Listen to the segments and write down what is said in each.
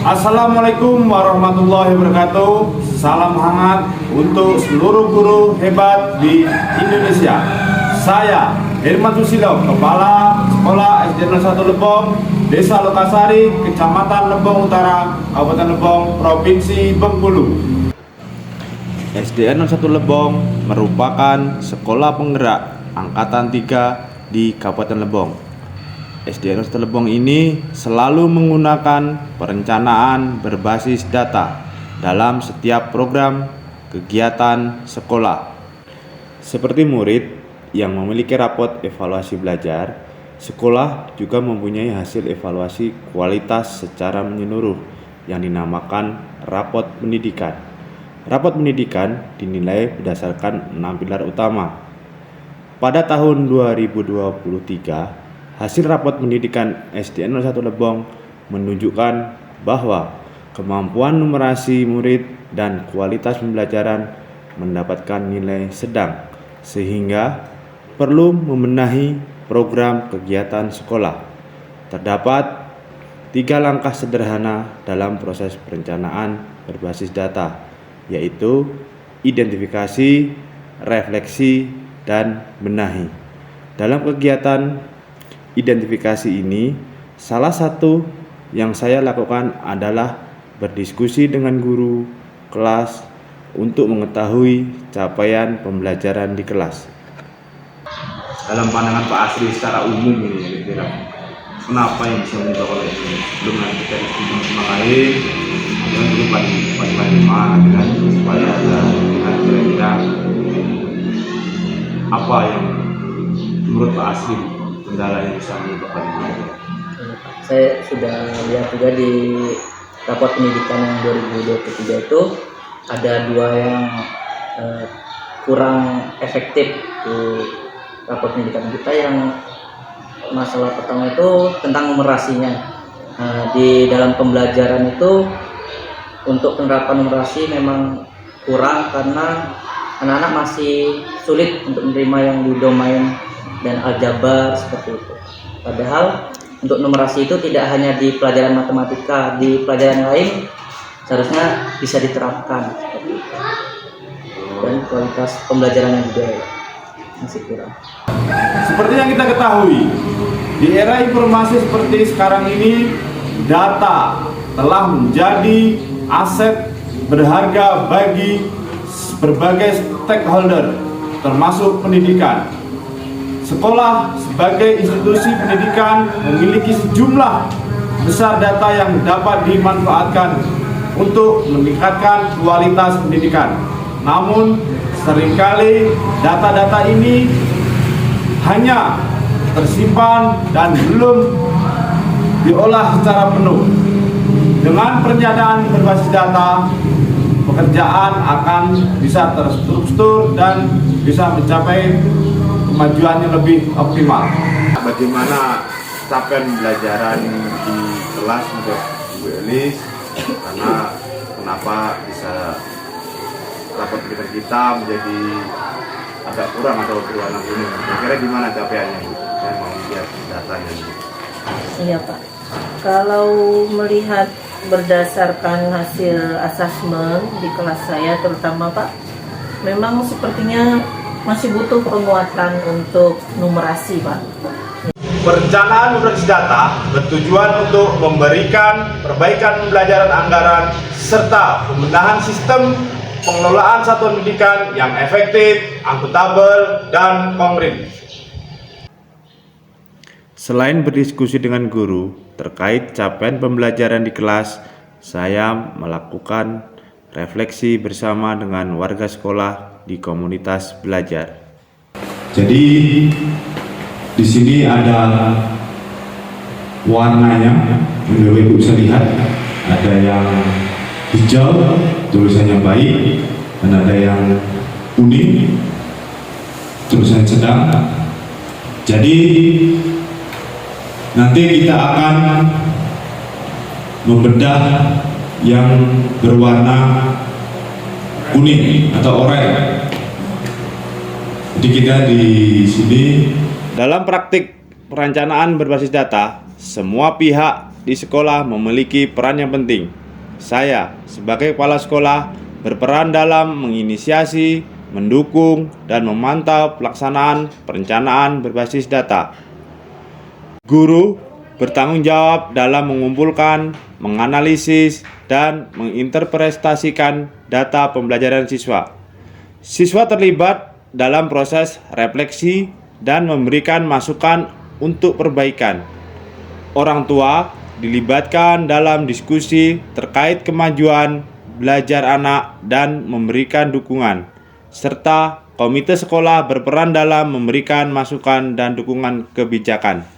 Assalamualaikum warahmatullahi wabarakatuh. Salam hangat untuk seluruh guru hebat di Indonesia. Saya Herman Susilo, Kepala Sekolah SD 01 Lebong, Desa Lokasari, Kecamatan Lebong Utara, Kabupaten Lebong, Provinsi Bengkulu. SDN 01 Lebong merupakan sekolah penggerak Angkatan 3 di Kabupaten Lebong. SDN 01 Lebong ini selalu menggunakan perencanaan berbasis data dalam setiap program kegiatan sekolah. Seperti murid yang memiliki rapot evaluasi belajar, sekolah juga mempunyai hasil evaluasi kualitas secara menyeluruh yang dinamakan rapot pendidikan. Rapot pendidikan dinilai berdasarkan 6 pilar utama. Pada tahun 2023, hasil rapot pendidikan SDN 01 Lebong menunjukkan bahwa kemampuan numerasi murid dan kualitas pembelajaran mendapatkan nilai sedang, sehingga perlu membenahi program kegiatan sekolah. Terdapat 3 langkah sederhana dalam proses perencanaan berbasis data, yaitu identifikasi, refleksi, dan benahi. Dalam kegiatan identifikasi ini, salah satu yang saya lakukan adalah berdiskusi dengan guru kelas untuk mengetahui capaian pembelajaran di kelas. Dalam pandangan Pak Asri secara umum ini, kira-kira kenapa yang bisa menyebabkan ini? Belum nanti kita diskusi sama lain, dan dulu dan supaya ada kira-kira apa yang menurut Pak Asri kendala yang bisa menyebabkan ini? Saya sudah lihat juga di raport pendidikan yang 2023 itu ada 2 yang kurang efektif di raport pendidikan kita. Yang masalah pertama itu tentang numerasinya. Di dalam pembelajaran itu untuk penerapan numerasi memang kurang karena anak-anak masih sulit untuk menerima yang di domain dan aljabar seperti itu. Padahal untuk numerasi itu tidak hanya di pelajaran matematika, di pelajaran lain seharusnya bisa diterapkan seperti itu. Dan kualitas pembelajarannya juga masih kurang. Seperti yang kita ketahui, di era informasi seperti sekarang ini, data telah menjadi aset berharga bagi berbagai stakeholder, termasuk pendidikan. Sekolah sebagai institusi pendidikan memiliki sejumlah besar data yang dapat dimanfaatkan untuk meningkatkan kualitas pendidikan. Namun, seringkali data-data ini hanya tersimpan dan belum diolah secara penuh. Dengan perencanaan berbasis data, pekerjaan akan bisa terstruktur dan bisa mencapai kemajuan yang lebih optimal. Bagaimana capaian pembelajaran di kelas untuk Bu Elis? Karena kenapa bisa rapot kita menjadi agak kurang atau berwarna kuning? Kira-kira gimana capaiannya, Bu? Saya mau lihat datanya. Iya, Pak. Kalau melihat berdasarkan hasil asesmen di kelas saya terutama, Pak, memang sepertinya masih butuh penguatan untuk numerasi, Pak. Perencanaan berbasis data bertujuan untuk memberikan perbaikan pembelajaran anggaran serta pembenahan sistem pengelolaan satuan pendidikan yang efektif, akuntabel, dan konkret. Selain berdiskusi dengan guru terkait capaian pembelajaran di kelas, saya melakukan refleksi bersama dengan warga sekolah di komunitas belajar. Jadi di sini ada warnanya, Ibu bisa lihat, ada yang hijau, tulisannya baik, dan ada yang kuning, tulisannya sedang. Jadi nanti kita akan membedah yang berwarna kuning atau oranye. Jadi kita di sini dalam praktik perencanaan berbasis data, semua pihak di sekolah memiliki peran yang penting. Saya, sebagai kepala sekolah, berperan dalam menginisiasi, mendukung, dan memantau pelaksanaan perencanaan berbasis data. Guru bertanggung jawab dalam mengumpulkan, menganalisis, dan menginterpretasikan data pembelajaran siswa. Siswa terlibat dalam proses refleksi dan memberikan masukan untuk perbaikan. Orang tua dilibatkan dalam diskusi terkait kemajuan belajar anak dan memberikan dukungan, serta komite sekolah berperan dalam memberikan masukan dan dukungan kebijakan.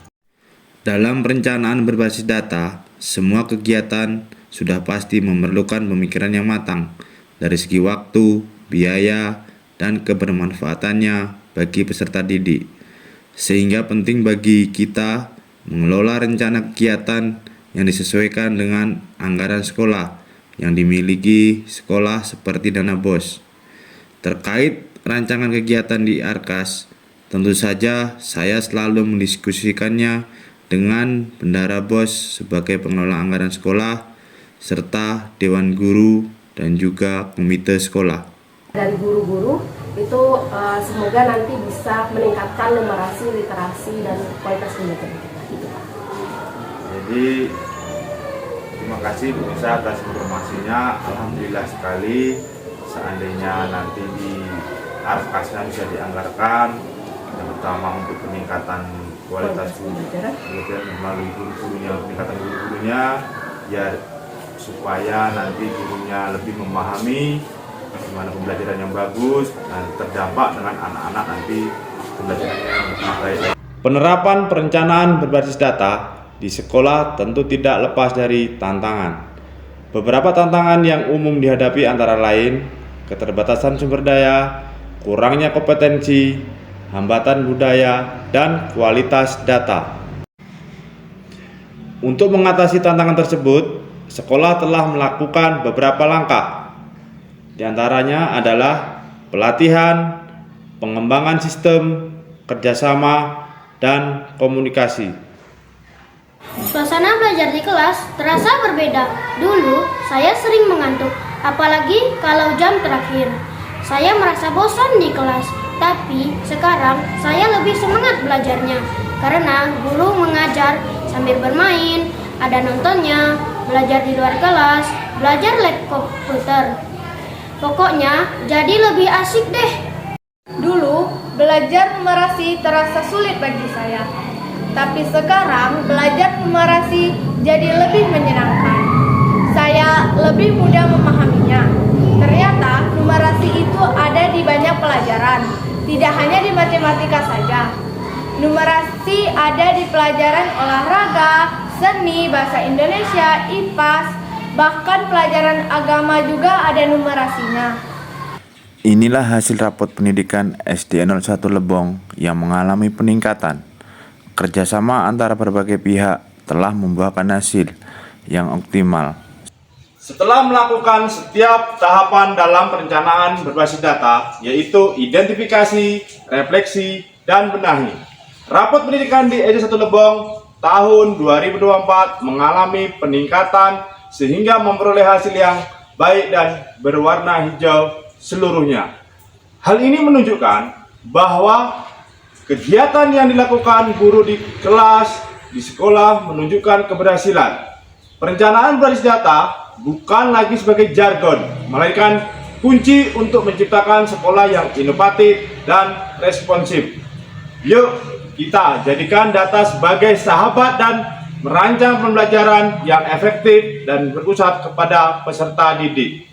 Dalam perencanaan berbasis data, semua kegiatan sudah pasti memerlukan pemikiran yang matang dari segi waktu, biaya, dan kebermanfaatannya bagi peserta didik. Sehingga penting bagi kita mengelola rencana kegiatan yang disesuaikan dengan anggaran sekolah yang dimiliki sekolah seperti dana BOS. Terkait rancangan kegiatan di Arkas, tentu saja saya selalu mendiskusikannya dengan Bendara BOS sebagai pengelola anggaran sekolah, serta Dewan Guru dan juga komite sekolah. Dari guru-guru itu semoga nanti bisa meningkatkan numerasi, literasi, dan kualitas pendidikan kita. Jadi terima kasih Bu Nisa atas informasinya. Alhamdulillah sekali, seandainya nanti di Arkasnya bisa dianggarkan, terutama untuk peningkatan kualitas pembelajaran melalui guru-gurunya, peningkatan guru-gurunya, ya supaya nanti gurunya lebih memahami bagaimana pembelajaran yang bagus dan terdampak dengan anak-anak nanti pembelajarannya yang lebih baik. Penerapan perencanaan berbasis data di sekolah tentu tidak lepas dari tantangan. Beberapa tantangan yang umum dihadapi antara lain keterbatasan sumber daya, kurangnya kompetensi, hambatan budaya, dan kualitas data. Untuk mengatasi tantangan tersebut, sekolah telah melakukan beberapa langkah. Di antaranya adalah pelatihan, pengembangan sistem, kerjasama, dan komunikasi. Suasana belajar di kelas terasa berbeda. Dulu saya sering mengantuk, apalagi kalau jam terakhir. Saya merasa bosan di kelas, tapi sekarang saya lebih semangat belajarnya karena guru mengajar sambil bermain, ada nontonnya, belajar di luar kelas, belajar lab komputer. Pokoknya jadi lebih asik deh. Dulu belajar numerasi terasa sulit bagi saya, tapi sekarang belajar numerasi jadi lebih menyenangkan. Saya lebih mudah memahaminya. Ternyata numerasi itu ada di banyak pelajaran, tidak hanya di matematika saja. Numerasi ada di pelajaran olahraga, seni, bahasa Indonesia, IPAS, bahkan pelajaran agama juga ada numerasinya. Inilah hasil rapot pendidikan SD 01 Lebong yang mengalami peningkatan. Kerjasama antara berbagai pihak telah membuahkan hasil yang optimal. Setelah melakukan setiap tahapan dalam perencanaan berbasis data, yaitu identifikasi, refleksi, dan benahi, rapot pendidikan di SD 1 Lebong tahun 2024 mengalami peningkatan sehingga memperoleh hasil yang baik dan berwarna hijau seluruhnya. Hal ini menunjukkan bahwa kegiatan yang dilakukan guru di kelas, di sekolah menunjukkan keberhasilan. Perencanaan berbasis data bukan lagi sebagai jargon, melainkan kunci untuk menciptakan sekolah yang inovatif dan responsif. Yuk, kita jadikan data sebagai sahabat dan merancang pembelajaran yang efektif dan berpusat kepada peserta didik.